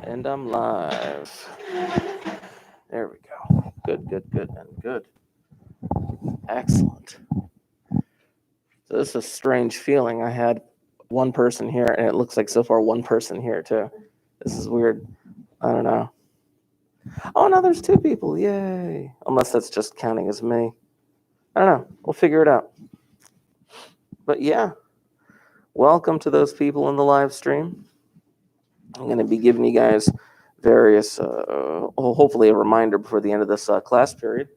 And I'm live. There we go. Good. Excellent. So this is a strange feeling. I had one person here, and it looks like so far one person here too. This is weird. I don't know. Oh, no, there's two people. Yay. Unless that's just counting as me. I don't know. We'll figure it out. But yeah, welcome to those people in the live stream. I'm going to be giving you guys various, hopefully a reminder before the end of this class period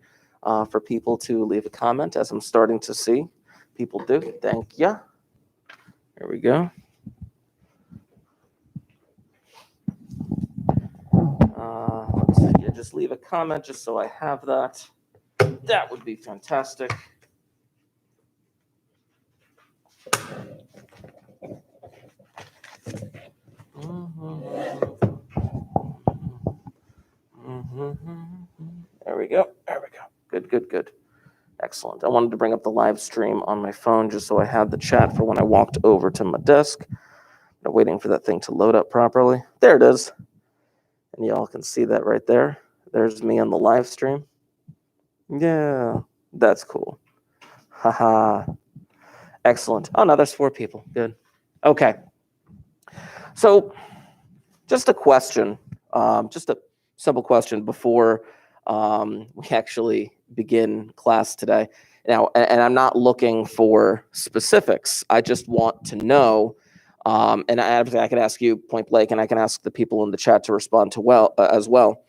for people to leave a comment, as I'm starting to see people do. Thank you. There we go. Let's see. Yeah, just leave a comment just so I have that. That would be fantastic. There we go. Good. Excellent. I wanted to bring up the live stream on my phone just so I had the chat for when I walked over to my desk. I'm waiting for that thing to load up properly. There it is. And y'all can see that right there. There's me on the live stream. Yeah, that's cool. Haha. Excellent. Oh, no, there's 4 people. Good. Okay. So just a question, just a simple question before we actually begin class today. Now, and I'm not looking for specifics. I just want to know, and I could ask you point blank, and I can ask the people in the chat to respond to as well.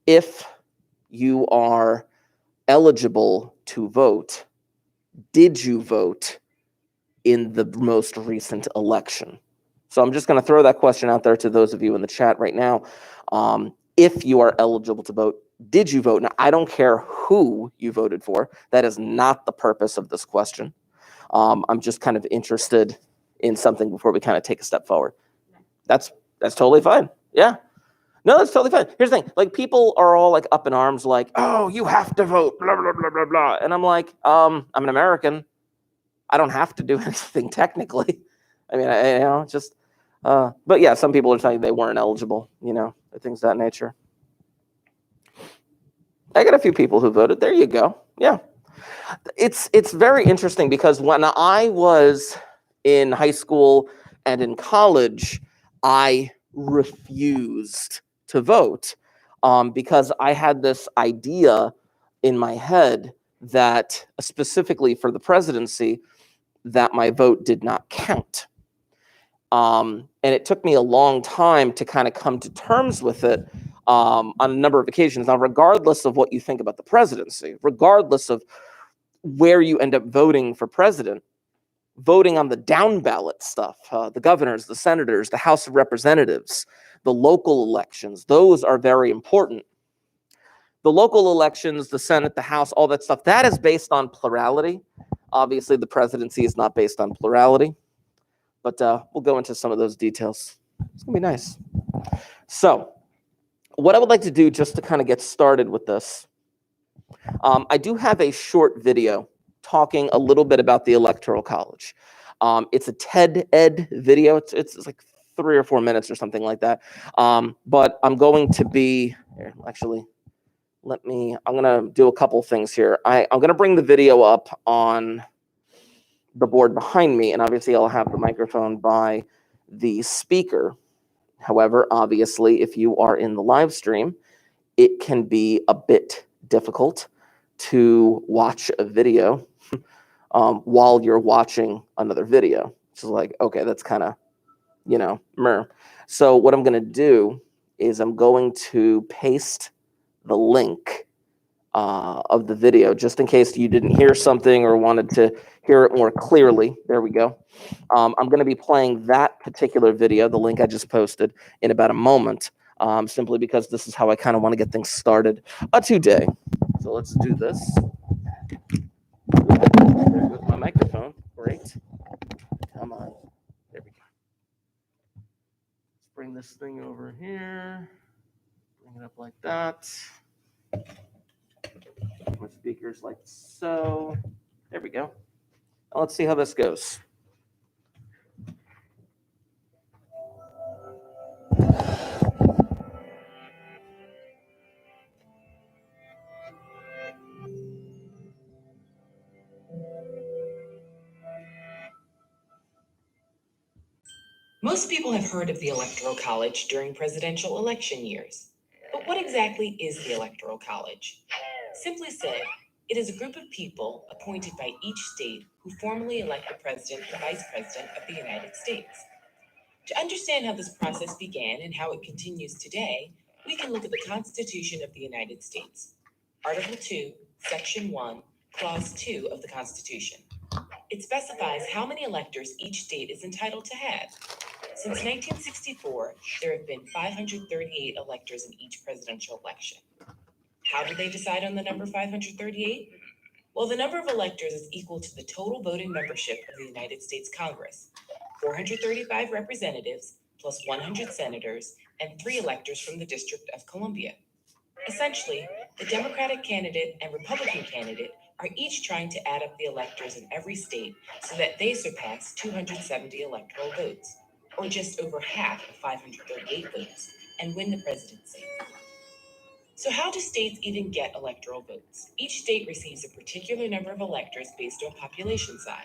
If you are eligible to vote, did you vote in the most recent election? So I'm just going to throw that question out there to those of you in the chat right now. If you are eligible to vote, did you vote? Now, I don't care who you voted for. That is not the purpose of this question. I'm just kind of interested in something before we kind of take a step forward. That's totally fine. Yeah. No, that's totally fine. Here's the thing. Like, people are all like up in arms, like, oh, you have to vote, blah, blah, blah, blah, blah. And I'm like, I'm an American. I don't have to do anything technically. I mean, just, but yeah, some people are saying they weren't eligible, things of that nature. I got a few people who voted. There you go. Yeah. It's very interesting because when I was in high school and in college, I refused to vote because I had this idea in my head that specifically for the presidency, that my vote did not count. And it took me a long time to kind of come to terms with it on a number of occasions. Now, regardless of what you think about the presidency, regardless of where you end up voting for president, voting on the down ballot stuff, the governors, the senators, the House of Representatives, the local elections, those are very important. The local elections, the Senate, the House, all that stuff, that is based on plurality. Obviously, the presidency is not based on plurality, but we'll go into some of those details. It's going to be nice. So what I would like to do just to kind of get started with this, I do have a short video talking a little bit about the Electoral College. It's a TED-Ed video. It's like 3 or 4 minutes or something like that. But I'm going to be, actually, I'm going to do a couple things here. I'm going to bring the video up on the board behind me, and obviously I'll have the microphone by the speaker. However, obviously, if you are in the live stream, it can be a bit difficult to watch a video while you're watching another video. So like, okay, that's kind of, meh. So what I'm going to do is I'm going to paste the link of the video, just in case you didn't hear something or wanted to hear it more clearly. There we go. I'm going to be playing that particular video, the link I just posted, in about a moment, simply because this is how I kind of want to get things started today. So let's do this. There goes my microphone. Great. Come on. There we go. Let's bring this thing over here. Bring it up like that. My speakers like so. There we go. Now let's see how this goes. Most people have heard of the Electoral College during presidential election years. But what exactly is the Electoral College? Simply said, it is a group of people appointed by each state who formally elect the President and Vice President of the United States. To understand how this process began and how it continues today, we can look at the Constitution of the United States. Article 2, Section 1, Clause 2 of the Constitution. It specifies how many electors each state is entitled to have. Since 1964, there have been 538 electors in each presidential election. How did they decide on the number 538? Well, the number of electors is equal to the total voting membership of the United States Congress, 435 representatives plus 100 senators and 3 electors from the District of Columbia. Essentially, the Democratic candidate and Republican candidate are each trying to add up the electors in every state so that they surpass 270 electoral votes, or just over half of 538 votes, and win the presidency. So how do states even get electoral votes? Each state receives a particular number of electors based on population size.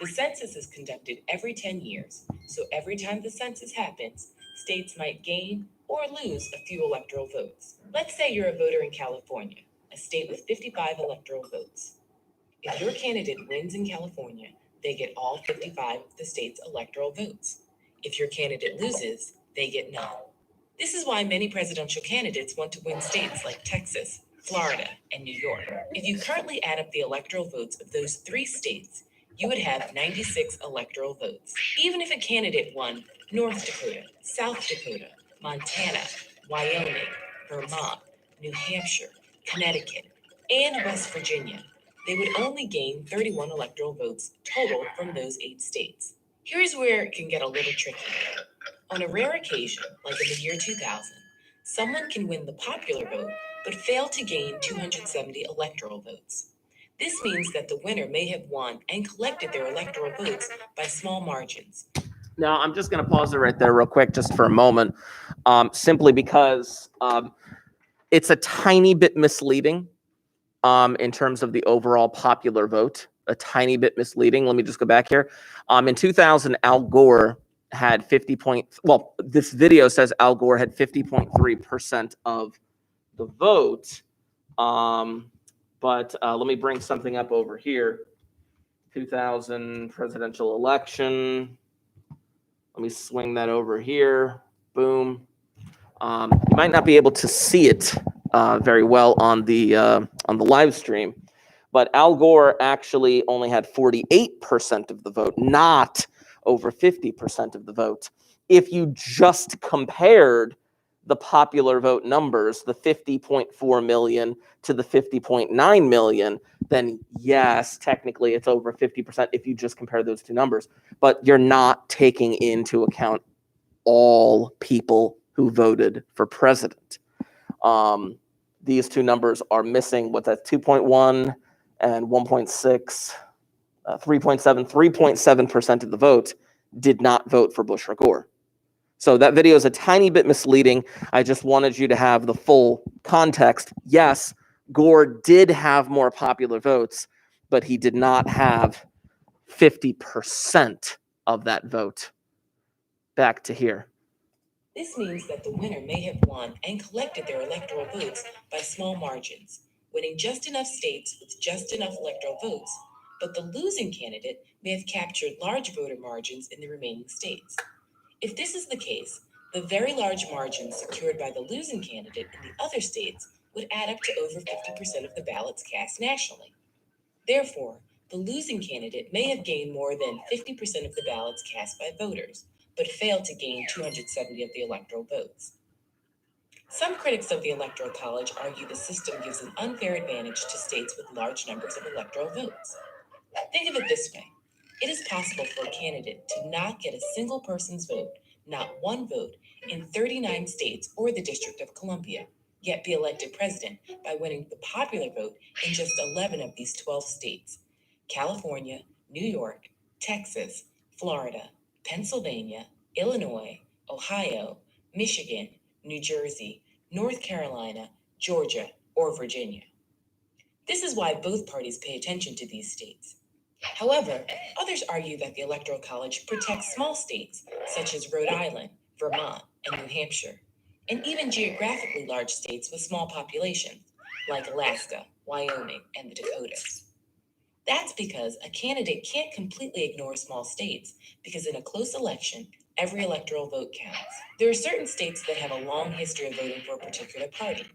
The census is conducted every 10 years, so every time the census happens, states might gain or lose a few electoral votes. Let's say you're a voter in California, a state with 55 electoral votes. If your candidate wins in California, they get all 55 of the state's electoral votes. If your candidate loses, they get none. This is why many presidential candidates want to win states like Texas, Florida, and New York. If you currently add up the electoral votes of those 3 states, you would have 96 electoral votes. Even if a candidate won North Dakota, South Dakota, Montana, Wyoming, Vermont, New Hampshire, Connecticut, and West Virginia, they would only gain 31 electoral votes total from those 8 states. Here's where it can get a little tricky. On a rare occasion, like in the year 2000, someone can win the popular vote but fail to gain 270 electoral votes. This means that the winner may have won and collected their electoral votes by small margins. Now, I'm just going to pause it right there real quick just for a moment, simply because it's a tiny bit misleading in terms of the overall popular vote, a tiny bit misleading. Let me just go back here. In 2000, Al Gore had this video says Al Gore had 50.3% of the vote. But let me bring something up over here. 2000 presidential election. Let me swing that over here. Boom. You might not be able to see it very well on the live stream, but Al Gore actually only had 48% of the vote, not over 50% of the vote. If you just compared the popular vote numbers, the 50.4 million to the 50.9 million, then yes, technically it's over 50% if you just compare those two numbers. But you're not taking into account all people who voted for president. These two numbers are missing. What's that? 2.1 and 1.6, 3.7, 3.7% of the vote did not vote for Bush or Gore. So that video is a tiny bit misleading. I just wanted you to have the full context. Yes, Gore did have more popular votes, but he did not have 50% of that vote. Back to here. This means that the winner may have won and collected their electoral votes by small margins, winning just enough states with just enough electoral votes, but the losing candidate may have captured large voter margins in the remaining states. If this is the case, the very large margins secured by the losing candidate in the other states would add up to over 50% of the ballots cast nationally. Therefore, the losing candidate may have gained more than 50% of the ballots cast by voters, but failed to gain 270 of the electoral votes. Some critics of the Electoral College argue the system gives an unfair advantage to states with large numbers of electoral votes. Think of it this way. It is possible for a candidate to not get a single person's vote, not one vote, in 39 states or the District of Columbia, yet be elected president by winning the popular vote in just 11 of these 12 states: California, New York, Texas, Florida, Pennsylvania, Illinois, Ohio, Michigan, New Jersey, North Carolina, Georgia, or Virginia. This is why both parties pay attention to these states. However, others argue that the Electoral College protects small states, such as Rhode Island, Vermont, and New Hampshire, and even geographically large states with small populations, like Alaska, Wyoming, and the Dakotas. That's because a candidate can't completely ignore small states, because in a close election, every electoral vote counts. There are certain states that have a long history of voting for a particular party.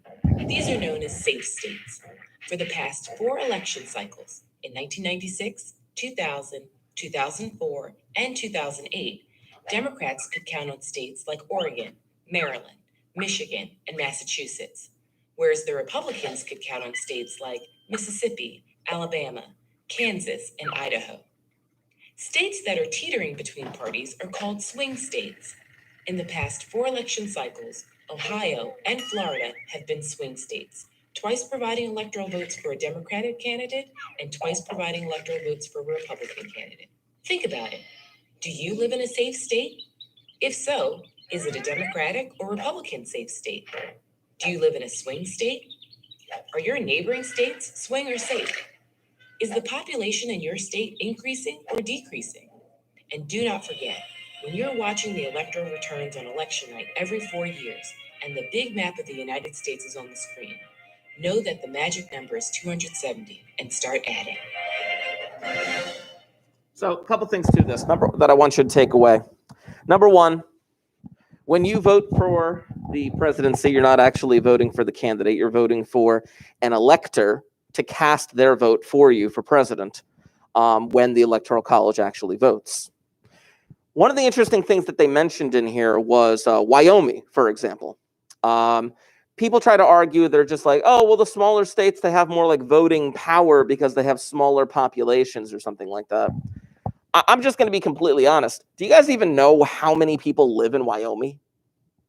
These are known as safe states. For the past 4 election cycles, in 1996, 2000, 2004, and 2008, Democrats could count on states like Oregon, Maryland, Michigan, and Massachusetts, whereas the Republicans could count on states like Mississippi, Alabama, Kansas, and Idaho. States that are teetering between parties are called swing states. In the past 4 election cycles, Ohio and Florida have been swing states, twice providing electoral votes for a Democratic candidate and twice providing electoral votes for a Republican candidate. Think about it. Do you live in a safe state? If so, is it a Democratic or Republican safe state? Do you live in a swing state? Are your neighboring states swing or safe? Is the population in your state increasing or decreasing? And do not forget, when you're watching the electoral returns on election night every 4 years and the big map of the United States is on the screen, know that the magic number is 270 and start adding. So a couple things to this that I want you to take away. Number one, when you vote for the presidency, you're not actually voting for the candidate. You're voting for an elector to cast their vote for you for president when the Electoral College actually votes. One of the interesting things that they mentioned in here was Wyoming, for example. People try to argue they're just like, oh, well, the smaller states, they have more like voting power because they have smaller populations or something like that. I'm just going to be completely honest. Do you guys even know how many people live in Wyoming?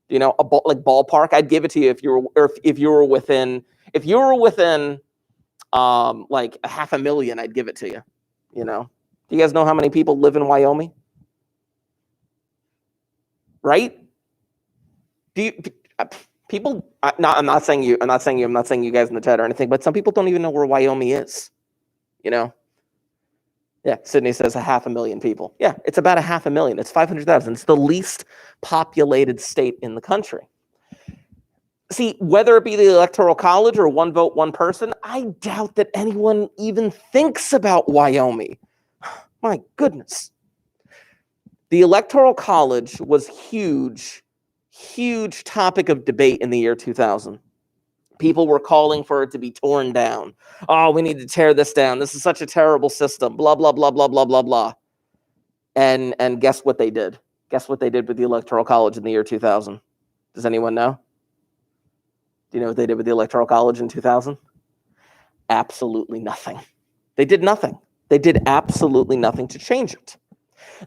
Do you know, like ballpark? I'd give it to you if you were within like 500,000, I'd give it to you. You know, do you guys know how many people live in Wyoming? Right? People? I'm not saying you guys in the chat or anything, but some people don't even know where Wyoming is. You know. Yeah, Sydney says 500,000 people. Yeah, it's about 500,000. It's 500,000. It's the least populated state in the country. See, whether it be the Electoral College or one vote, one person, I doubt that anyone even thinks about Wyoming. My goodness. The Electoral College was huge topic of debate in the year 2000. People were calling for it to be torn down. Oh, we need to tear this down. This is such a terrible system. Blah, blah, blah, blah, blah, blah, blah. And guess what they did? Guess what they did with the Electoral College in the year 2000? Does anyone know? Do you know what they did with the Electoral College in 2000? Absolutely nothing. They did nothing. They did absolutely nothing to change it.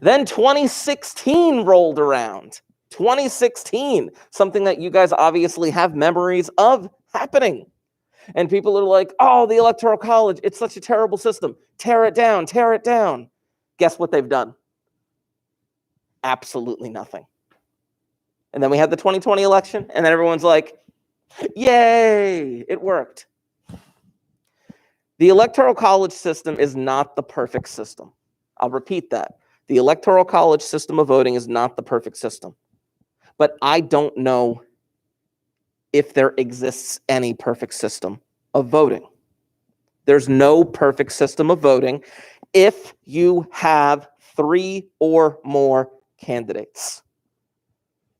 Then 2016 rolled around. 2016, something that you guys obviously have memories of happening. And people are like, oh, the Electoral College, it's such a terrible system. Tear it down, tear it down. Guess what they've done? Absolutely nothing. And then we had the 2020 election, and then everyone's like, yay, it worked. The Electoral College system is not the perfect system. I'll repeat that. The Electoral College system of voting is not the perfect system. But I don't know if there exists any perfect system of voting. There's no perfect system of voting if you have 3 or more candidates.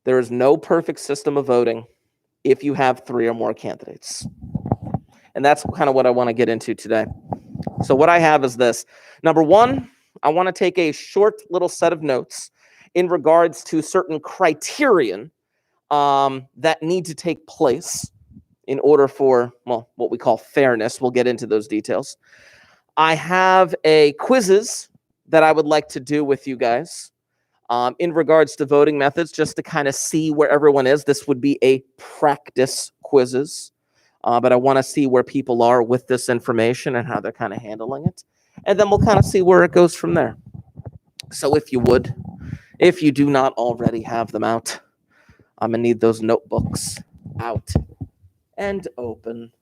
There is no perfect system of voting if you have 3 or more candidates. And that's kind of what I want to get into today. So what I have is this. Number one, I want to take a short little set of notes in regards to certain criterion that need to take place in order for, well, what we call fairness. We'll get into those details. I have a quizzes that I would like to do with you guys in regards to voting methods, just to kind of see where everyone is. This would be a practice quizzes, but I want to see where people are with this information and how they're kind of handling it. And then we'll kind of see where it goes from there. So if you would, if you do not already have them out, I'm going to need those notebooks out and open.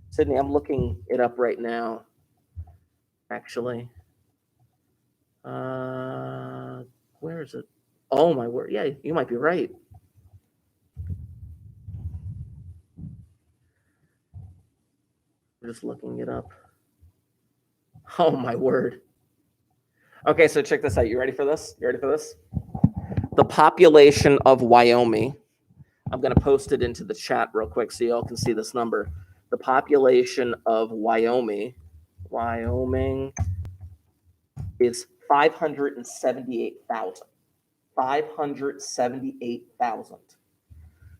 Sydney, I'm looking it up right now. actually. Where is it? Oh my word. Yeah, you might be right. I'm just looking it up. Oh my word. Okay, so check this out. You ready for this? You ready for this? The population of Wyoming. I'm going to post it into the chat real quick so y'all can see this number. The population of Wyoming is 578,000. 578,000.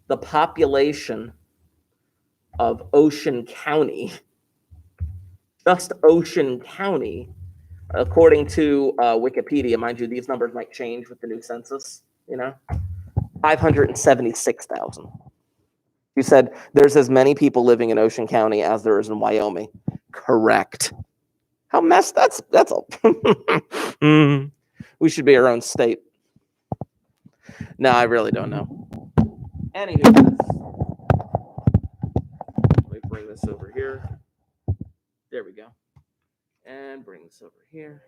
The population of Ocean County, just Ocean County, according to Wikipedia, mind you, these numbers might change with the new census, 576,000. You said there's as many people living in Ocean County as there is in Wyoming. Correct. How messed that's a we should be our own state. No, I really don't know. Anywho, let me bring this over here. There we go. And bring this over here.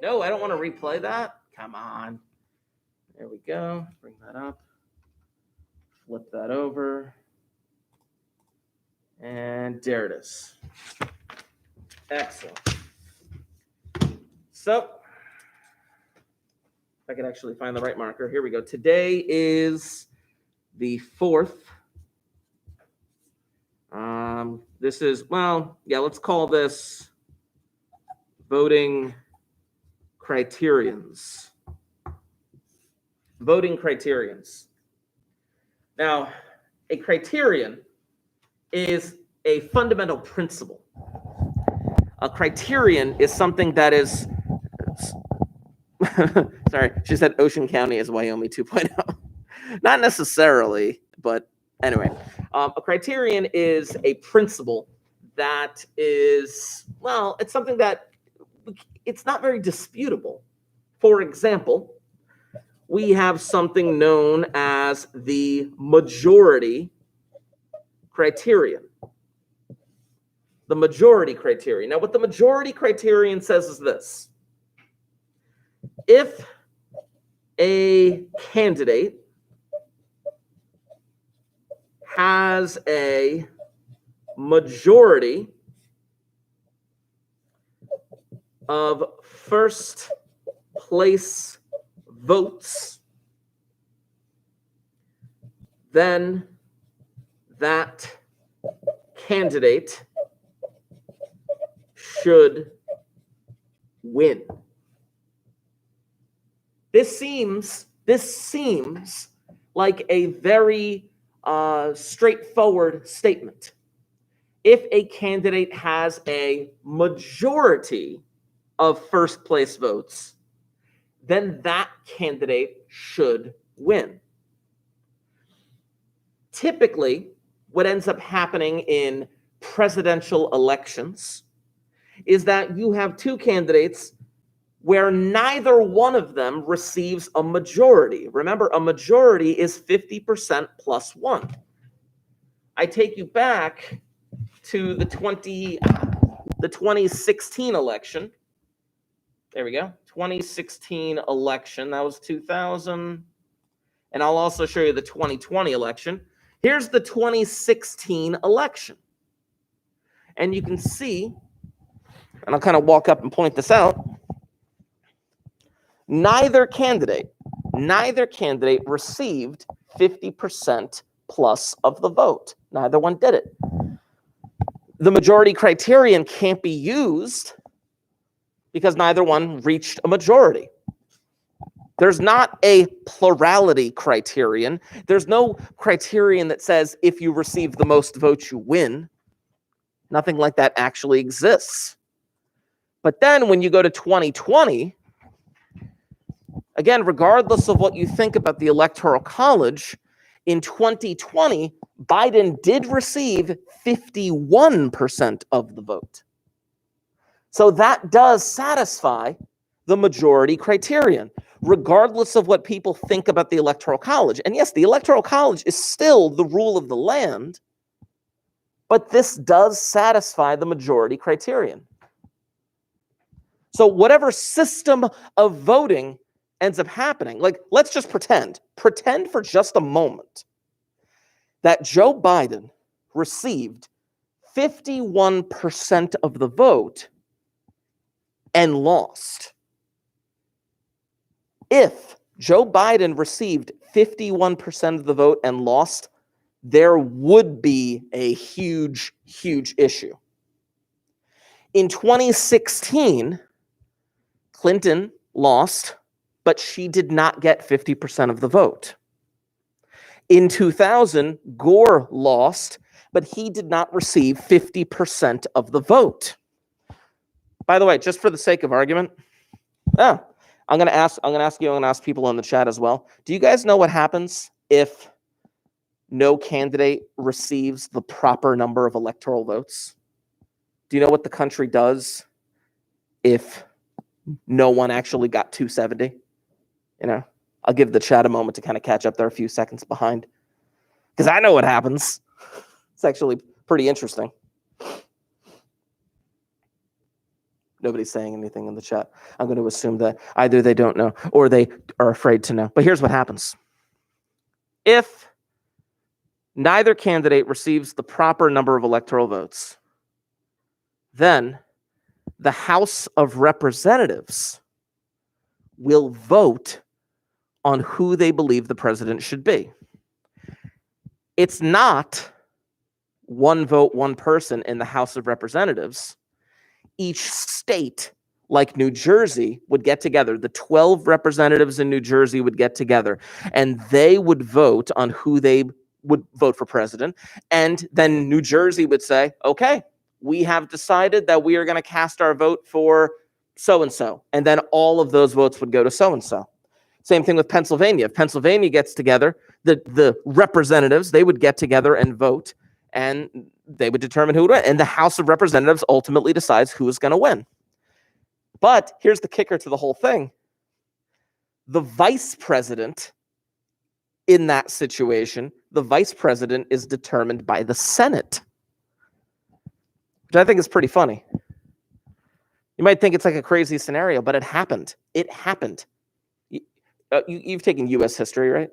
No, I don't want to replay that. Come on. There we go. Bring that up. Flip that over. And there it is. Excellent. So, if I could actually find the right marker. Here we go. Today is the 4th. This is, let's call this voting criterions. Voting criterions. Now, a criterion is a fundamental principle. A criterion is something that is, sorry, she said Ocean County is Wyoming 2.0. Not necessarily, but anyway. A criterion is a principle that is, it's something that it's not very disputable. For example, we have something known as the majority criterion. The majority criterion. Now, what the majority criterion says is this. If a candidate has a majority of first place votes, then that candidate should win. This seems like a very straightforward statement. If a candidate has a majority of first place votes, then that candidate should win. Typically, what ends up happening in presidential elections is that you have two candidates where neither one of them receives a majority. Remember, a majority is 50% plus 1. I take you back to the 2016 election. There we go. 2016 election. That was 2000. And I'll also show you the 2020 election. Here's the 2016 election. And you can see, and I'll kind of walk up and point this out, neither candidate received 50% plus of the vote. Neither one did it. The majority criterion can't be used because neither one reached a majority. There's not a plurality criterion. There's no criterion that says if you receive the most votes, you win. Nothing like that actually exists. But then when you go to 2020, again, regardless of what you think about the Electoral College, in 2020, Biden did receive 51% of the vote. So that does satisfy the majority criterion, regardless of what people think about the Electoral College. And yes, the Electoral College is still the rule of the land, but this does satisfy the majority criterion. So whatever system of voting ends up happening, like let's just pretend for just a moment that Joe Biden received 51% of the vote and lost. If Joe Biden received 51% of the vote and lost, there would be a huge, huge issue. In 2016, Clinton lost, but she did not get 50% of the vote. In 2000, Gore lost, but he did not receive 50% of the vote. By the way, just for the sake of argument, I'm going to ask people in the chat as well. Do you guys know what happens if no candidate receives the proper number of electoral votes? Do you know what the country does if no one actually got 270? I'll give the chat a moment to kind of catch up. They're a few seconds behind because I know what happens. It's actually pretty interesting. Nobody's saying anything in the chat. I'm going to assume that either they don't know or they are afraid to know. But here's what happens. If neither candidate receives the proper number of electoral votes, then the House of Representatives will vote on who they believe the president should be. It's not one vote, one person in the House of Representatives. Each state, like New Jersey, would get together. The 12 representatives in New Jersey would get together, and they would vote on who they would vote for president. And then New Jersey would say, okay, we have decided that we are going to cast our vote for so-and-so. And then all of those votes would go to so-and-so. Same thing with Pennsylvania. If Pennsylvania gets together, the representatives, they would get together and vote, and they would determine who would win. And the House of Representatives ultimately decides who is going to win. But here's the kicker to the whole thing. The vice president in that situation, the vice president is determined by the Senate, which I think is pretty funny. You might think it's like a crazy scenario, but it happened. It happened. You've taken U.S. history, right?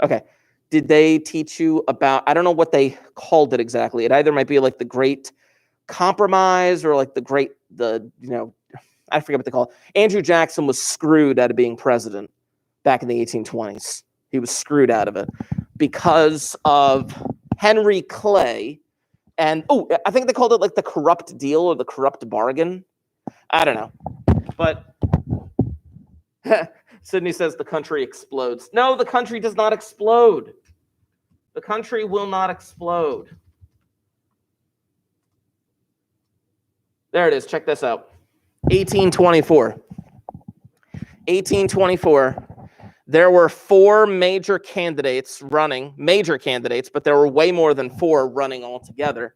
Okay. Did they teach you about, I don't know what they called it exactly. It either might be like the Great Compromise or like I forget what they call it. Andrew Jackson was screwed out of being president back in the 1820s. He was screwed out of it because of Henry Clay. And, I think they called it like the corrupt deal or the corrupt bargain. I don't know. But Sydney says the country explodes. No, the country does not explode. The country will not explode. There it is. Check this out. 1824. 1824. There were four major candidates, but there were way more than four running altogether.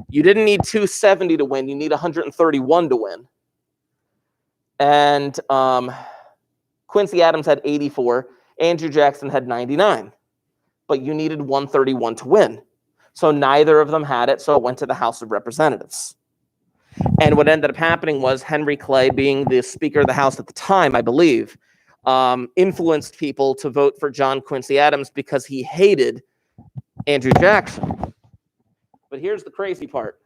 You didn't need 270 to win. You need 131 to win. And Quincy Adams had 84. Andrew Jackson had 99. But you needed 131 to win. So neither of them had it, so it went to the House of Representatives. And what ended up happening was Henry Clay, being the Speaker of the House at the time, I believe, influenced people to vote for John Quincy Adams because he hated Andrew Jackson. But here's the crazy part.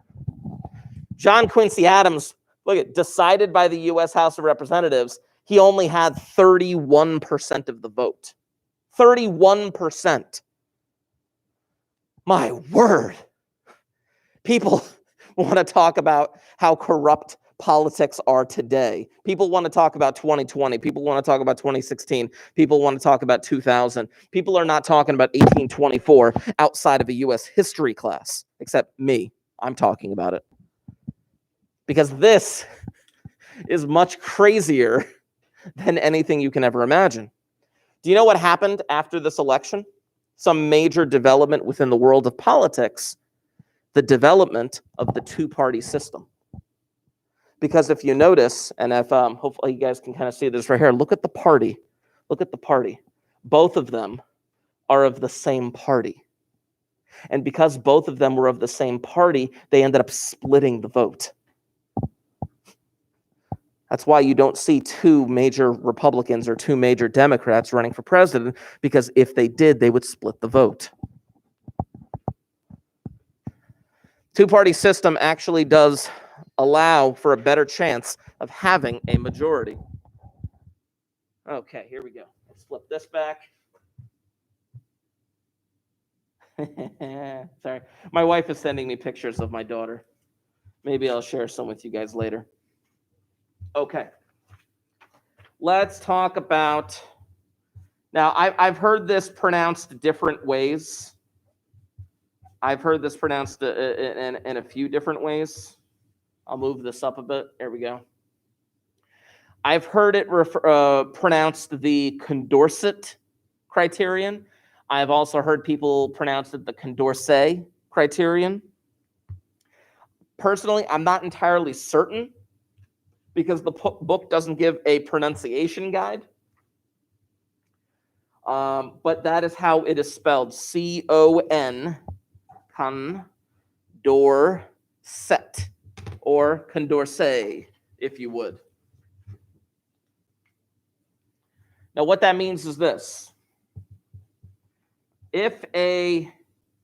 John Quincy Adams, decided by the U.S. House of Representatives, he only had 31% of the vote. 31%. My word. People want to talk about how corrupt politics are today. People want to talk about 2020. People want to talk about 2016. People want to talk about 2000. People are not talking about 1824 outside of a U.S. history class, except me. I'm talking about it. Because this is much crazier than anything you can ever imagine. Do you know what happened after this election? Some major development within the world of politics, the development of the two-party system. Because if you notice, and if hopefully you guys can kind of see this right here, look at the party. Look at the party. Both of them are of the same party. And because both of them were of the same party, they ended up splitting the vote. That's why you don't see two major Republicans or two major Democrats running for president, because if they did, they would split the vote. Two-party system actually does allow for a better chance of having a majority. Okay, here we go. Let's flip this back. Sorry. My wife is sending me pictures of my daughter. Maybe I'll share some with you guys later. Okay. Let's talk about, now I've heard this pronounced different ways. I've heard this pronounced in a few different ways. I'll move this up a bit. There we go. I've heard it pronounced the Condorcet criterion. I've also heard people pronounce it the Condorcet criterion. Personally, I'm not entirely certain because the book doesn't give a pronunciation guide. But that is how it is spelled. C-O-N, Condorcet, or Condorcet, if you would. Now, what that means is this. If a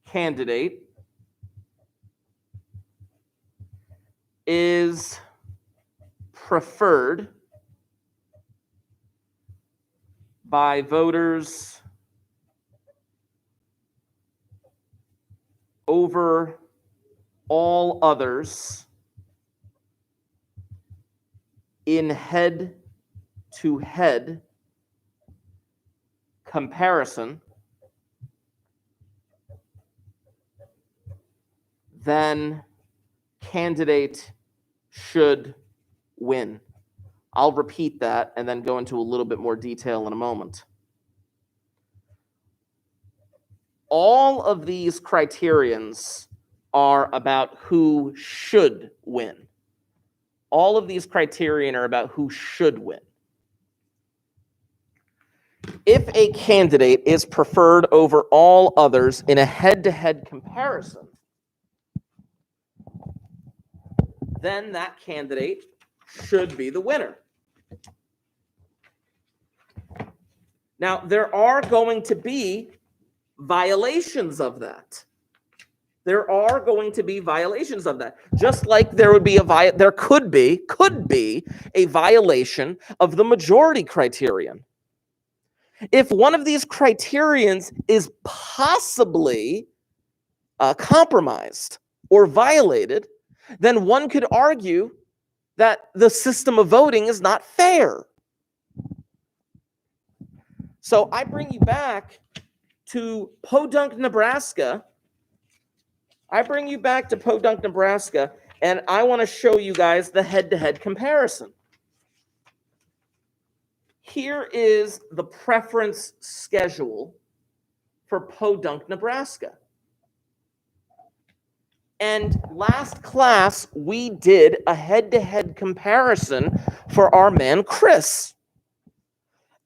candidate is preferred by voters over all others in head-to-head comparison, then candidate should win. I'll repeat that and then go into a little bit more detail in a moment. All of these criterions are about who should win. All of these criterion are about who should win. If a candidate is preferred over all others in a head-to-head comparison, then that candidate should be the winner. Now, there are going to be violations of that. There are going to be violations of that. Just like there would be there could be a violation of the majority criterion. If one of these criterions is possibly compromised or violated, then one could argue that the system of voting is not fair. So I bring you back to Podunk, Nebraska. And I want to show you guys the head-to-head comparison. Here is the preference schedule for Podunk, Nebraska. And last class, we did a head-to-head comparison for our man, Chris.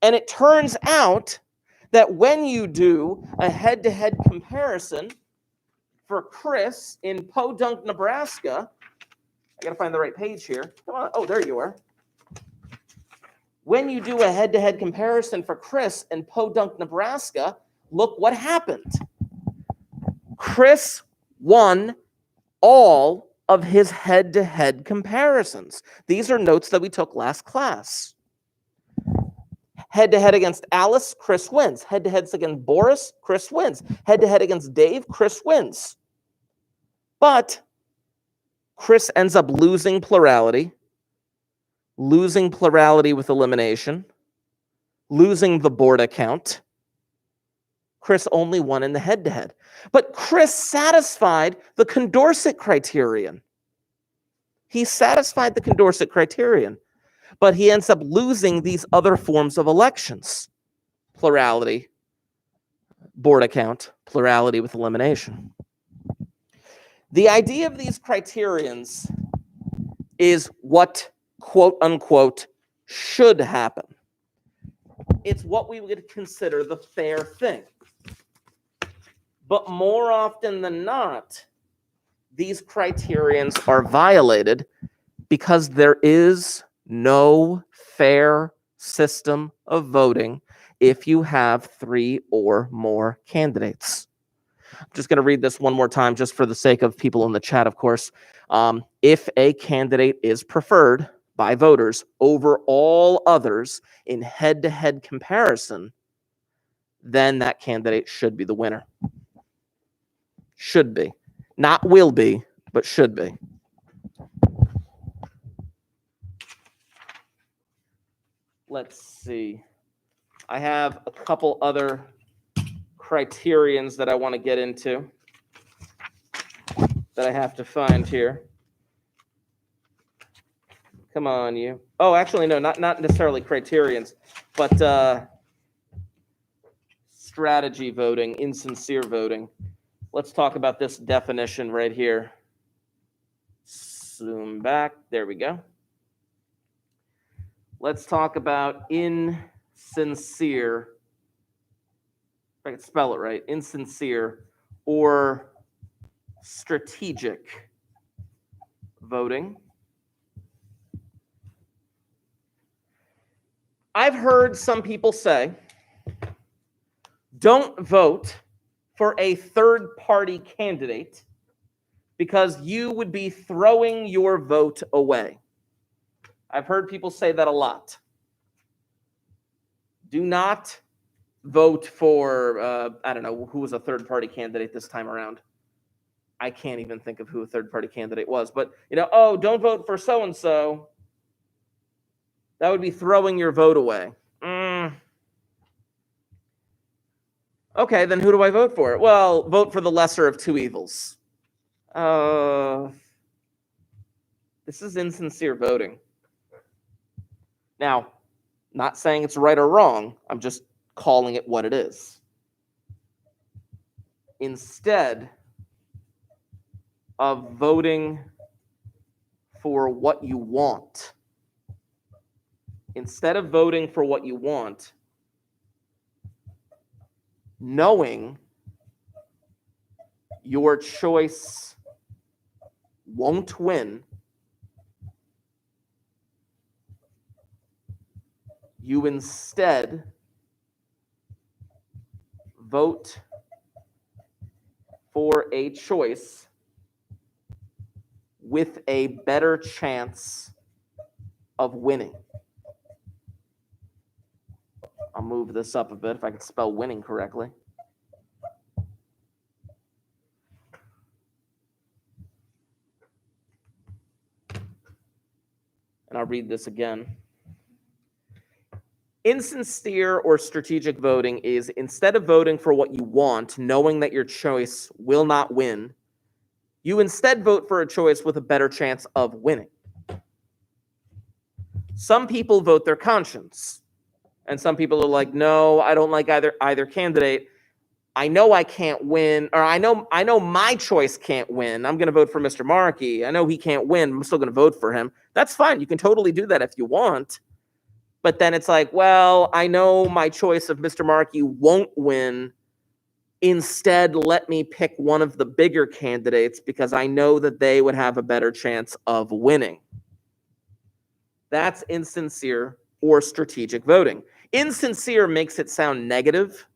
And it turns out that when you do a head-to-head comparison for Chris in Podunk, Nebraska, I got to find the right page here. Come on. Oh, there you are. When you do a head-to-head comparison for Chris in Podunk, Nebraska, look what happened. Chris won all of his head-to-head comparisons. These are notes that we took last class. Head-to-head against Alice, Chris wins. Head-to-head against Boris, Chris wins. Head-to-head against Dave, Chris wins. But Chris ends up losing plurality with elimination, losing the board account. Chris only won in the head-to-head. But Chris satisfied the Condorcet criterion. He satisfied the Condorcet criterion, but he ends up losing these other forms of elections. Plurality, board account, plurality with elimination. The idea of these criterions is what, quote unquote, should happen. It's what we would consider the fair thing. But more often than not, these criterions are violated because there is no fair system of voting if you have 3 or more candidates. I'm just going to read this one more time just for the sake of people in the chat, of course. If a candidate is preferred by voters over all others in head-to-head comparison, then that candidate should be the winner. Should be. Not will be, but should be. Let's see. I have a couple other criterions that I want to get into that I have to find here. Come on, you. Oh, actually, no, not necessarily criterions, but strategy voting, insincere voting. Let's talk about this definition right here. Zoom back. There we go. Let's talk about insincere. If I can spell it right, insincere or strategic voting. I've heard some people say, don't vote for a third-party candidate because you would be throwing your vote away. I've heard people say that a lot. Do not vote for, I don't know, who was a third-party candidate this time around. I can't even think of who a third-party candidate was, but, oh, don't vote for so-and-so. That would be throwing your vote away. Okay, then who do I vote for? Well, vote for the lesser of two evils. This is insincere voting. Now, not saying it's right or wrong. I'm just calling it what it is. Instead of voting for what you want, knowing your choice won't win, you instead vote for a choice with a better chance of winning. I'll move this up a bit if I can spell winning correctly. And I'll read this again. Insincere or strategic voting is instead of voting for what you want, knowing that your choice will not win, you instead vote for a choice with a better chance of winning. Some people vote their conscience. And some people are like, no, I don't like either candidate. I know I can't win, or I know my choice can't win. I'm going to vote for Mr. Markey. I know he can't win. I'm still going to vote for him. That's fine. You can totally do that if you want. But then it's like, well, I know my choice of Mr. Markey won't win. Instead, let me pick one of the bigger candidates because I know that they would have a better chance of winning. That's insincere or strategic voting. Insincere makes it sound negative.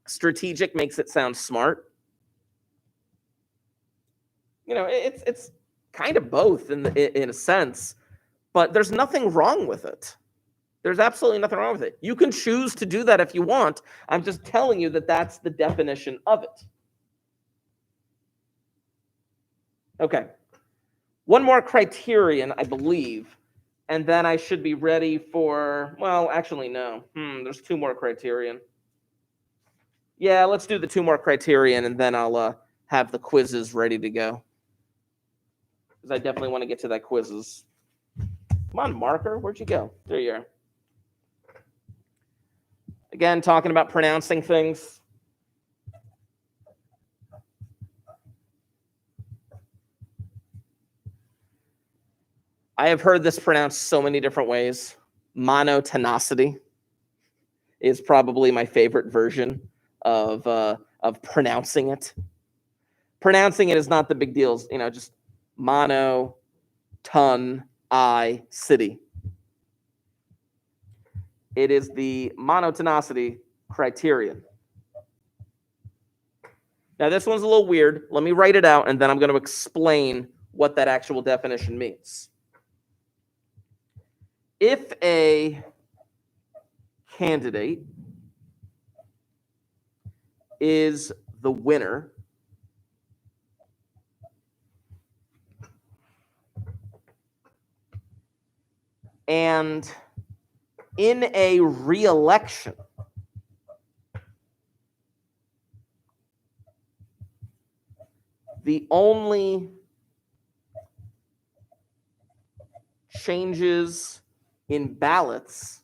Strategic makes it sound smart. It's kind of both in a sense, but there's nothing wrong with it. There's absolutely nothing wrong with it. You can choose to do that if you want. I'm just telling you that that's the definition of it. Okay. One more criterion, I believe, and then I should be ready for, well, actually, no. There's 2 more criterion. Yeah, let's do the 2 more criterion, and then I'll have the quizzes ready to go. Because I definitely want to get to that quizzes. Come on, marker. Where'd you go? There you are. Again, talking about pronouncing things. I have heard this pronounced so many different ways. Monotonicity is probably my favorite version of pronouncing it. Pronouncing it is not the big deal. Just mono, ton, city. It is the monotonicity criterion. Now, this one's a little weird. Let me write it out, and then I'm going to explain what that actual definition means. If a candidate is the winner, and in a re-election, the only changes in ballots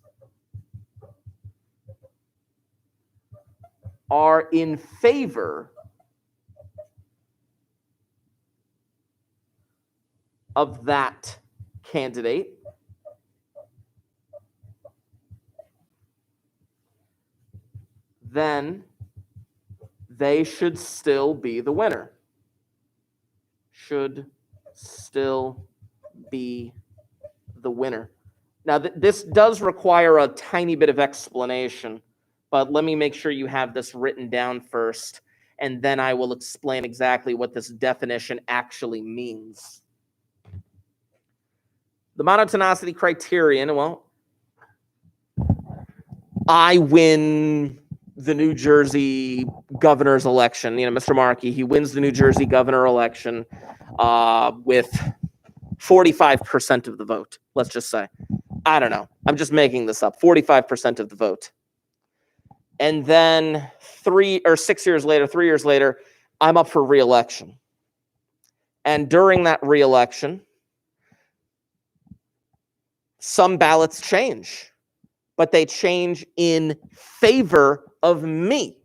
are in favor of that candidate, then they should still be the winner. Should still be the winner. Now, this does require a tiny bit of explanation, but let me make sure you have this written down first, and then I will explain exactly what this definition actually means. The monotonicity criterion, well, I win the New Jersey governor's election. Mr. Markey, he wins the New Jersey governor election with 45% of the vote, let's just say. I don't know. I'm just making this up. 45% of the vote. And then 3 years later, I'm up for re-election. And during that re-election, some ballots change, but they change in favor of me.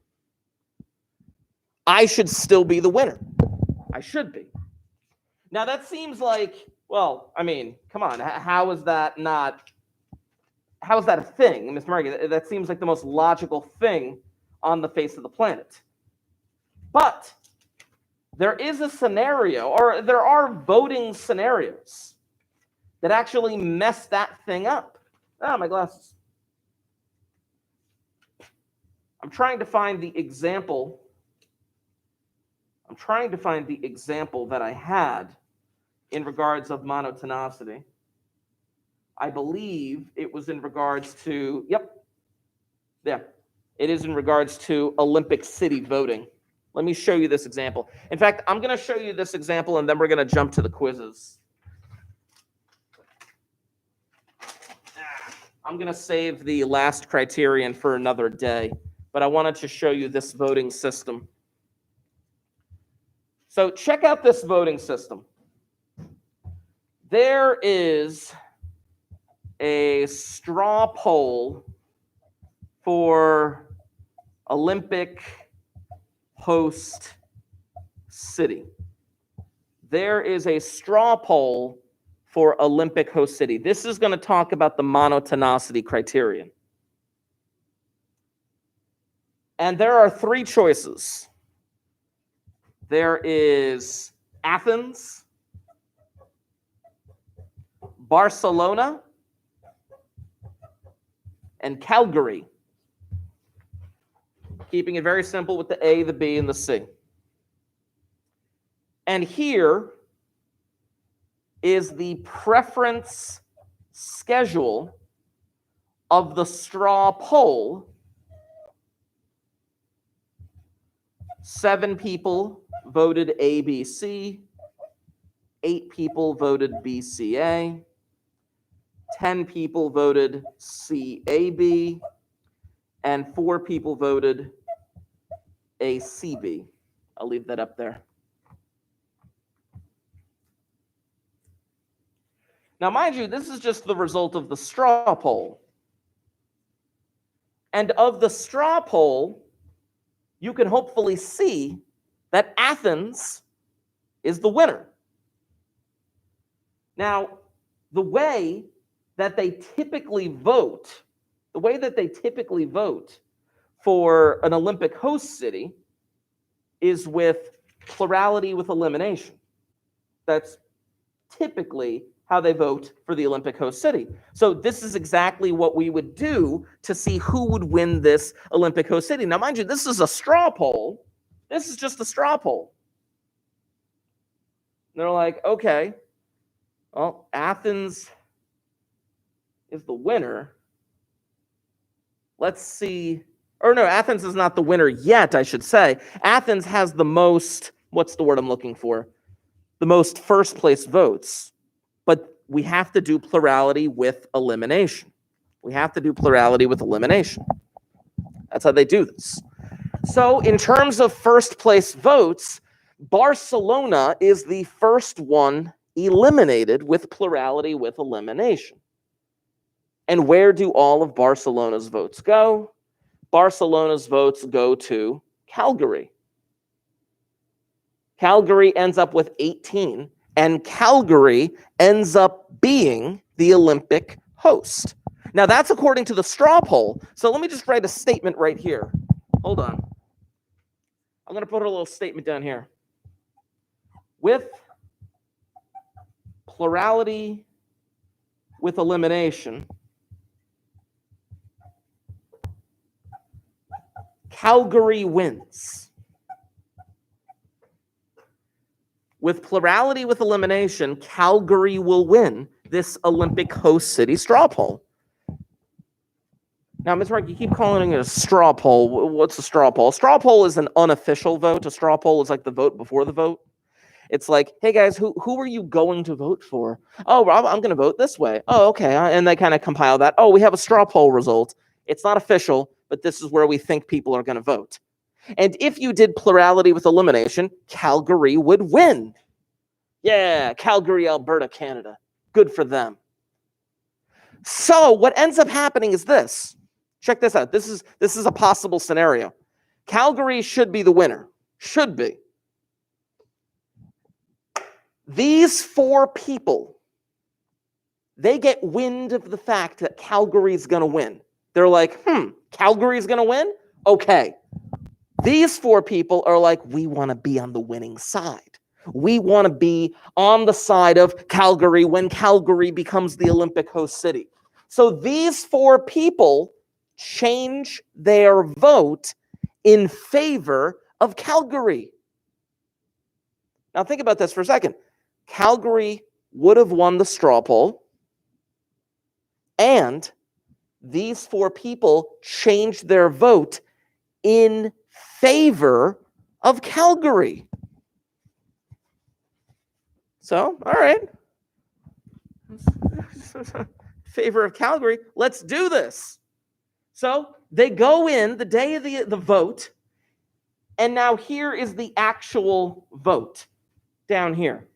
I should still be the winner. I should be. Now that seems like, well, I mean, come on. How is that a thing, Mr. Markey? That seems like the most logical thing on the face of the planet. But there is a scenario, or there are voting scenarios that actually mess that thing up. Ah, my glasses. I'm trying to find the example. That I had in regards of monotonicity. I believe it was in regards to, it is in regards to Olympic City voting. Let me show you this example. In fact, I'm going to show you this example, and then we're going to jump to the quizzes. I'm going to save the last criterion for another day, but I wanted to show you this voting system. So check out this voting system. There is a straw poll for Olympic host city. There is a straw poll for Olympic host city. This is going to talk about the monotonicity criterion. And there are 3 choices. There is Athens, Barcelona, and Calgary. Keeping it very simple with the A, the B, and the C. And here is the preference schedule of the straw poll. 7 people voted ABC, 8 people voted BCA, 10 people voted CAB, and 4 people voted ACB. I'll leave that up there. Now, mind you, this is just the result of the straw poll. And of the straw poll, you can hopefully see that Athens is the winner. Now, the way that they typically vote for an Olympic host city is with plurality with elimination. That's typically how they vote for the Olympic host city. So this is exactly what we would do to see who would win this Olympic host city. Now, mind you, this is a straw poll. This is just a straw poll. And they're like, okay, well, Athens is the winner. Let's see. Or no, Athens is not the winner yet, I should say. Athens has the most, what's the word I'm looking for? The most first place votes. But we have to do plurality with elimination. We have to do plurality with elimination. That's how they do this. So in terms of first place votes, Barcelona is the first one eliminated with plurality with elimination. And where do all of Barcelona's votes go? Barcelona's votes go to Calgary. Calgary ends up with 18, and Calgary ends up being the Olympic host. Now, that's according to the straw poll. So let me just write a statement right here. Hold on. I'm going to put a little statement down here. With plurality with elimination, Calgary wins. With plurality with elimination, Calgary will win this Olympic host city straw poll. Now, Ms. Rank, you keep calling it a straw poll. What's a straw poll? A straw poll is an unofficial vote. A straw poll is like the vote before the vote. It's like, hey guys, who are you going to vote for? Oh, Rob, I'm going to vote this way. Oh, okay. And they kind of compile that. Oh, we have a straw poll result. It's not official, but this is where we think people are going to vote. And if you did plurality with elimination, Calgary would win. Yeah, Calgary, Alberta, Canada. Good for them. So what ends up happening is this. Check this out. This is a possible scenario. Calgary should be the winner. Should be. These four people, they get wind of the fact that Calgary's going to win. They're like, Calgary's going to win? Okay. These four people are like, we want to be on the winning side. We want to be on the side of Calgary when Calgary becomes the Olympic host city. So these four people change their vote in favor of Calgary. Now think about this for a second. Calgary would have won the straw poll, and these four people changed their vote in favor of Calgary. So, all right. Favor of Calgary. Let's do this. So they go in the day of the vote, and now here is the actual vote down here.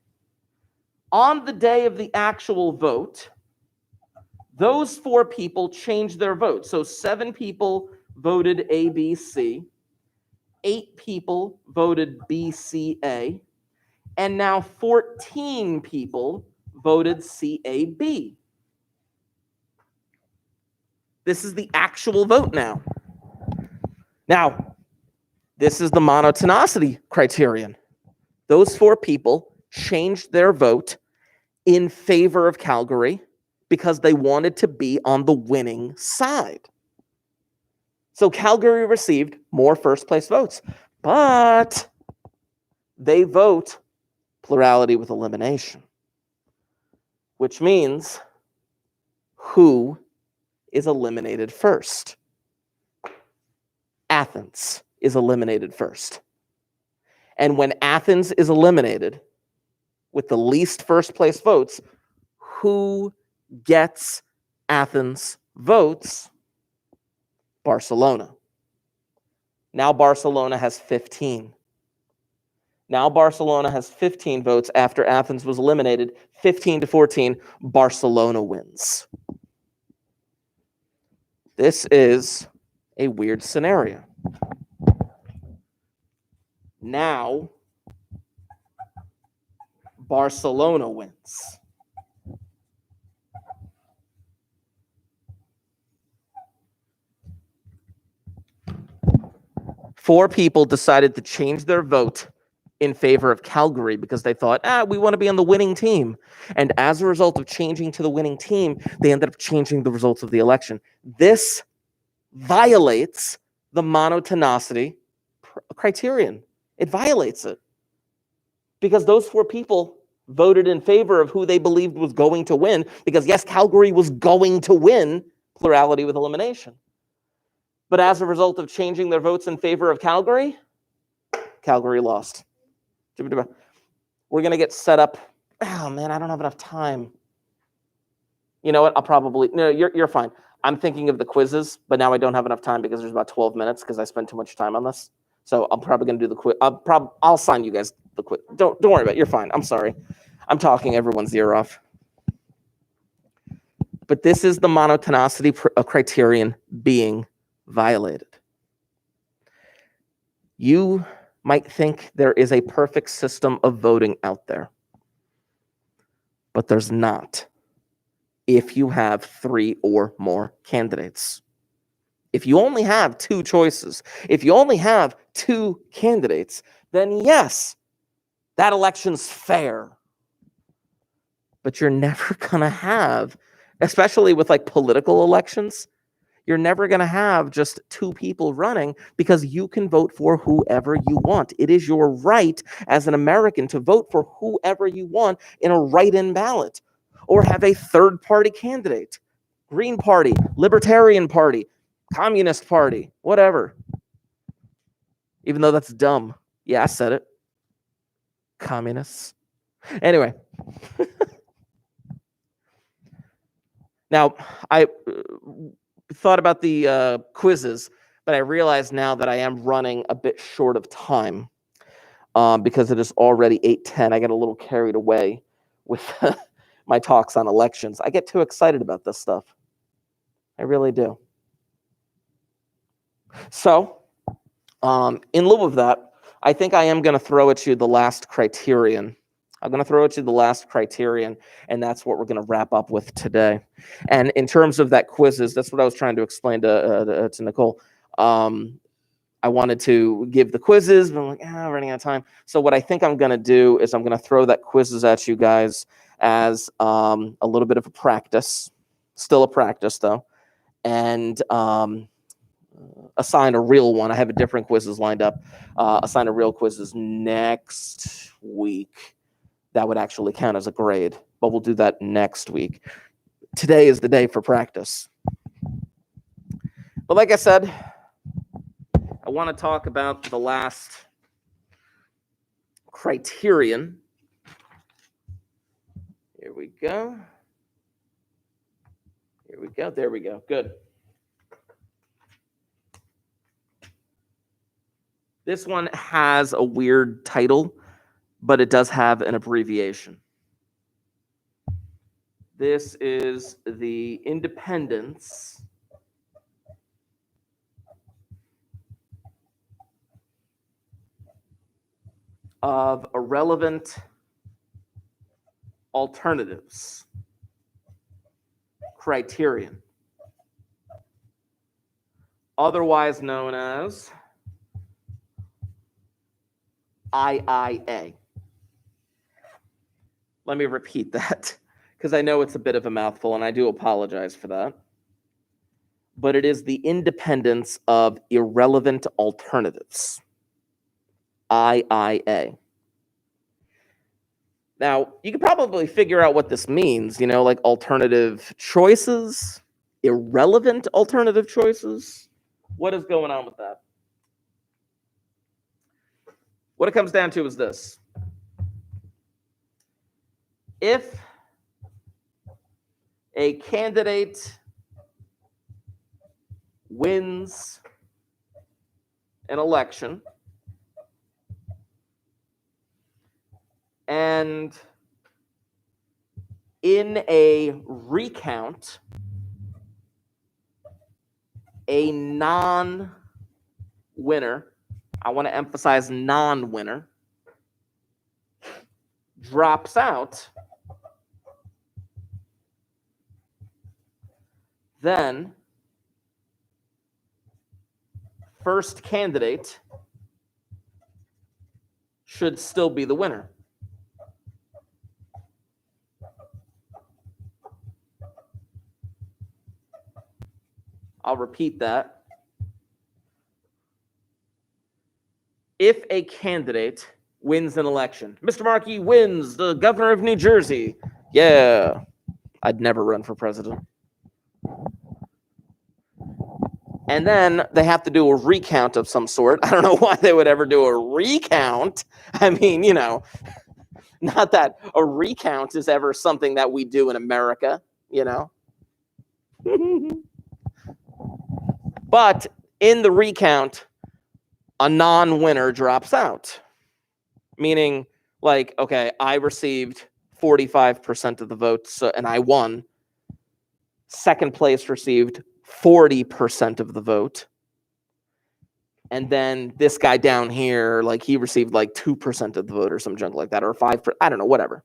On the day of the actual vote, those four people changed their vote. So 7 people voted A, B, C. 8 people voted B, C, A. And now 14 people voted C, A, B. This is the actual vote now. Now, this is the monotonicity criterion. Those 4 people changed their vote in favor of Calgary because they wanted to be on the winning side. So Calgary received more first place votes, but they vote plurality with elimination, which means who is eliminated first? Athens is eliminated first. And when Athens is eliminated with the least first place votes, who gets Athens votes? Barcelona. Now Barcelona has 15. Now Barcelona has 15 votes after Athens was eliminated. 15-14, Barcelona wins. This is a weird scenario. Now Barcelona wins. Four people decided to change their vote in favor of Calgary because they thought, we want to be on the winning team. And as a result of changing to the winning team, they ended up changing the results of the election. This violates the monotonicity criterion. It violates it. Because those 4 people voted in favor of who they believed was going to win. Because yes, Calgary was going to win plurality with elimination. But as a result of changing their votes in favor of Calgary, Calgary lost. We're going to get set up. Oh, man, I don't have enough time. You know what? I'll probably... No, you're fine. I'm thinking of the quizzes, but now I don't have enough time because there's about 12 minutes because I spent too much time on this. So I'm probably going to do the quiz. I'll sign you guys the quiz. Don't worry about it. You're fine. I'm sorry. I'm talking everyone's ear off. But this is the monotonicity criterion being violated. You might think there is a perfect system of voting out there, but there's not if you have 3 or more candidates. If you only have 2 choices, if you only have 2 candidates, then yes, that election's fair. But you're never going to have, especially with like political elections, you're never going to have just 2 people running because you can vote for whoever you want. It is your right as an American to vote for whoever you want in a write-in ballot or have a third-party candidate. Green Party, Libertarian Party, Communist Party, whatever. Even though that's dumb. Yeah, I said it. Communists. Anyway. Now, I thought about the quizzes, but I realize now that I am running a bit short of time because it is already 8:10. I get a little carried away with my talks on elections. I get too excited about this stuff. I really do. So, in lieu of that, I think I am going to throw at you the last criterion. I'm going to throw at you the last criterion, and that's what we're going to wrap up with today. And in terms of that quizzes, that's what I was trying to explain to Nicole. I wanted to give the quizzes, but I'm like, I'm running out of time. So what I think I'm going to do is I'm going to throw that quizzes at you guys as a little bit of a practice, still a practice though, and assign a real one. I have a different quizzes lined up. Assign a real quizzes next week. That would actually count as a grade, but we'll do that next week. Today is the day for practice. But like I said, I want to talk about the last criterion. Here we go. Here we go. There we go. Good. This one has a weird title, but it does have an abbreviation. This is the independence of irrelevant alternatives criterion, otherwise known as IIA. Let me repeat that because I know it's a bit of a mouthful and I do apologize for that. But it is the independence of irrelevant alternatives. IIA. Now, you can probably figure out what this means, like alternative choices, irrelevant alternative choices. What is going on with that? What it comes down to is this. If a candidate wins an election and in a recount, a non-winner, I want to emphasize non-winner, drops out, then first candidate should still be the winner. I'll repeat that. If a candidate wins an election, Mr. Markey wins the governor of New Jersey. Yeah, I'd never run for president. And then they have to do a recount of some sort. I don't know why they would ever do a recount. I mean, not that a recount is ever something that we do in America, But in the recount, a non-winner drops out. Meaning, like, okay, I received 45% of the votes and I won. Second place received 40% of the vote. And then this guy down here, like, he received like 2% of the vote or some junk like that, or 5%, I don't know, whatever.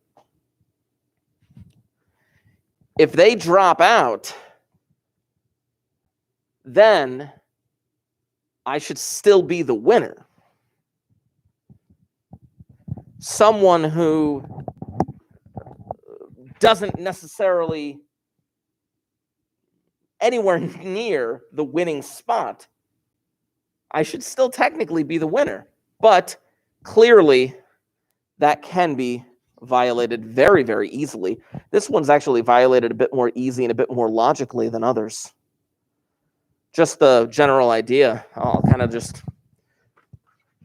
If they drop out, then I should still be the winner. Someone who doesn't necessarily anywhere near the winning spot, I should still technically be the winner. But clearly, that can be violated very, very easily. This one's actually violated a bit more easy and a bit more logically than others. Just the general idea, I'll kind of just,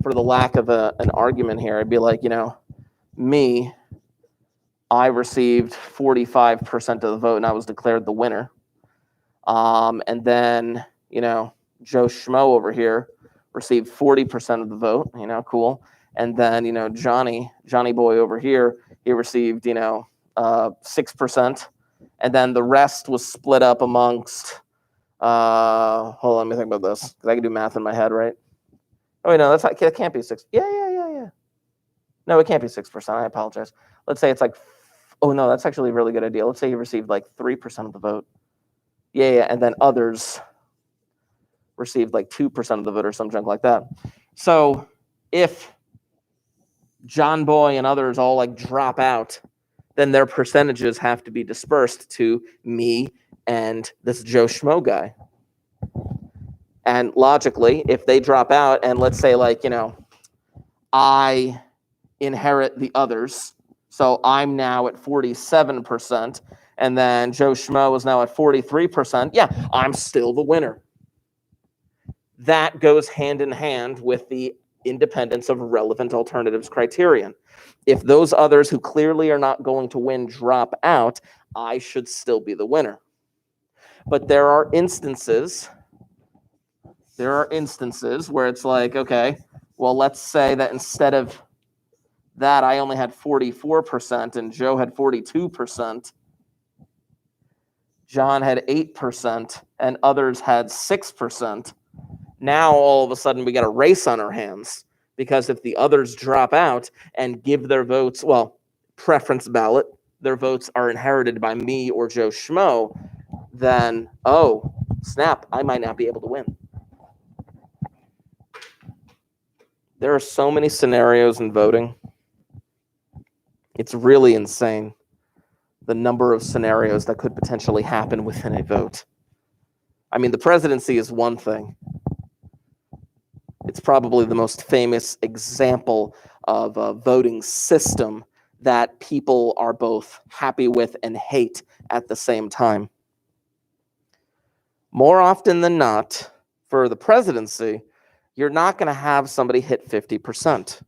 for the lack of an argument here, I'd be like, I received 45% of the vote and I was declared the winner. And then, Joe Schmo over here received 40% of the vote, cool. And then, Johnny Boy over here, he received, 6%. And then the rest was split up amongst, hold on, let me think about this, because I can do math in my head, right? Oh, wait, no, it can't be 6. Yeah. No, it can't be 6%. I apologize. Let's say it's like, oh, no, that's actually a really good idea. Let's say he received like 3% of the vote. Yeah, and then others received like 2% of the vote or some junk like that. So if John Boy and others all like drop out, then their percentages have to be dispersed to me and this Joe Schmo guy. And logically, if they drop out and let's say like, I inherit the others, so I'm now at 47%, and then Joe Schmo is now at 43%, yeah, I'm still the winner. That goes hand in hand with the independence of relevant alternatives criterion. If those others who clearly are not going to win drop out, I should still be the winner. But there are instances where it's like, okay, well, let's say that instead of that, I only had 44% and Joe had 42%. John had 8% and others had 6%. Now, all of a sudden, we got a race on our hands because if the others drop out and give their votes, well, preference ballot, their votes are inherited by me or Joe Schmo, then, oh, snap, I might not be able to win. There are so many scenarios in voting. It's really insane, the number of scenarios that could potentially happen within a vote. I mean, the presidency is one thing. It's probably the most famous example of a voting system that people are both happy with and hate at the same time. More often than not, for the presidency, you're not going to have somebody hit 50%.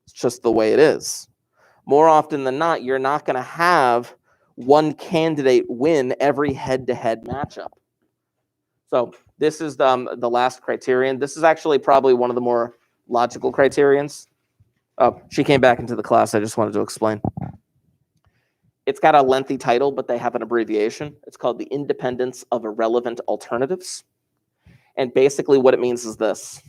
It's just the way it is. More often than not, you're not going to have one candidate win every head-to-head matchup. So this is the last criterion. This is actually probably one of the more logical criterions. Oh, she came back into the class. I just wanted to explain. It's got a lengthy title, but they have an abbreviation. It's called the Independence of Irrelevant Alternatives. And basically what it means is this.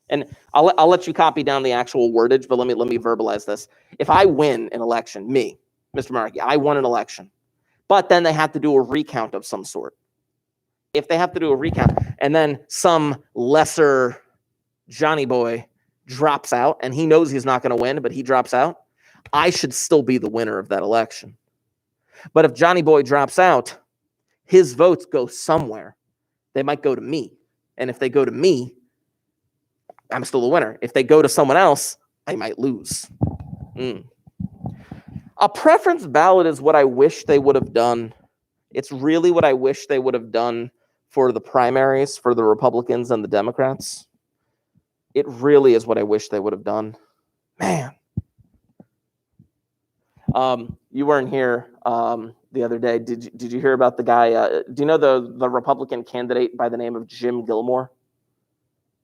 And I'll let you copy down the actual wordage, but let me verbalize this. If I win an election, me, Mr. Markey, I won an election, but then they have to do a recount of some sort. If they have to do a recount and then some lesser Johnny Boy drops out and he knows he's not going to win, but he drops out, I should still be the winner of that election. But if Johnny Boy drops out, his votes go somewhere. They might go to me. And if they go to me, I'm still the winner. If they go to someone else, I might lose. A preference ballot is what I wish they would have done. It's really what I wish they would have done for the primaries, for the Republicans and the Democrats. It really is what I wish they would have done. Man. You weren't here the other day. Did you hear about the guy? Do you know the Republican candidate by the name of Jim Gilmore?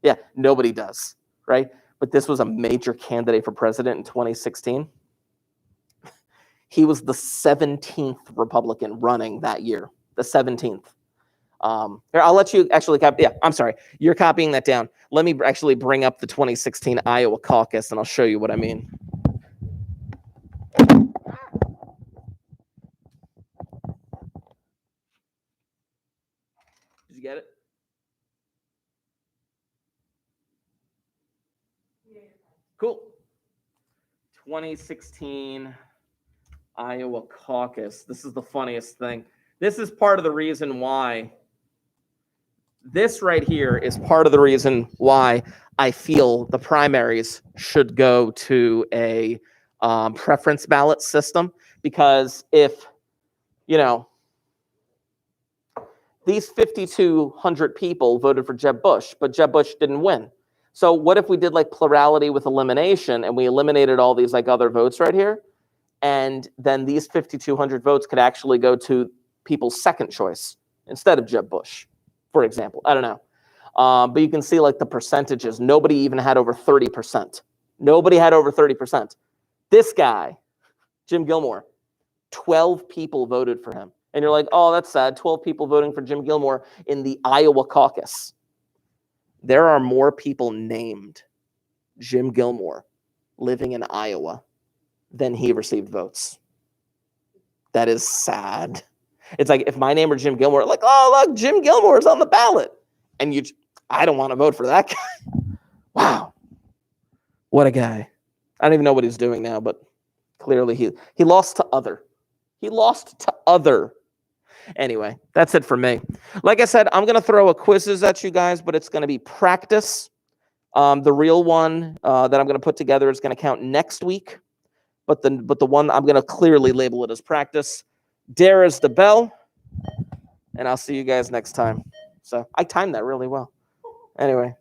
Yeah, nobody does, right? But this was a major candidate for president in 2016. He was the 17th Republican running that year, the 17th. Here, I'll let you actually copy. Yeah, I'm sorry. You're copying that down. Let me actually bring up the 2016 Iowa caucus, and I'll show you what I mean. Did you get it? Cool. 2016 Iowa caucus. This is the funniest thing. This is part of the reason why. This right here is part of the reason why I feel the primaries should go to a preference ballot system. Because if, these 5,200 people voted for Jeb Bush, but Jeb Bush didn't win. So what if we did like plurality with elimination and we eliminated all these like other votes right here? And then these 5,200 votes could actually go to people's second choice instead of Jeb Bush, for example. I don't know. But you can see like the percentages. Nobody even had over 30%. Nobody had over 30%. This guy, Jim Gilmore, 12 people voted for him. And you're like, oh, that's sad. 12 people voting for Jim Gilmore in the Iowa caucus. There are more people named Jim Gilmore living in Iowa than he received votes. That is sad. It's like if my name were Jim Gilmore, like, oh, look, Jim Gilmore's on the ballot. And I don't want to vote for that guy. Wow. What a guy. I don't even know what he's doing now, but clearly he lost to other. He lost to other. Anyway, that's it for me. Like I said, I'm going to throw a quizzes at you guys, but it's going to be practice. The real one that I'm going to put together is going to count next week. But the one I'm going to clearly label it as practice. Dare is the bell. And I'll see you guys next time. So I timed that really well. Anyway.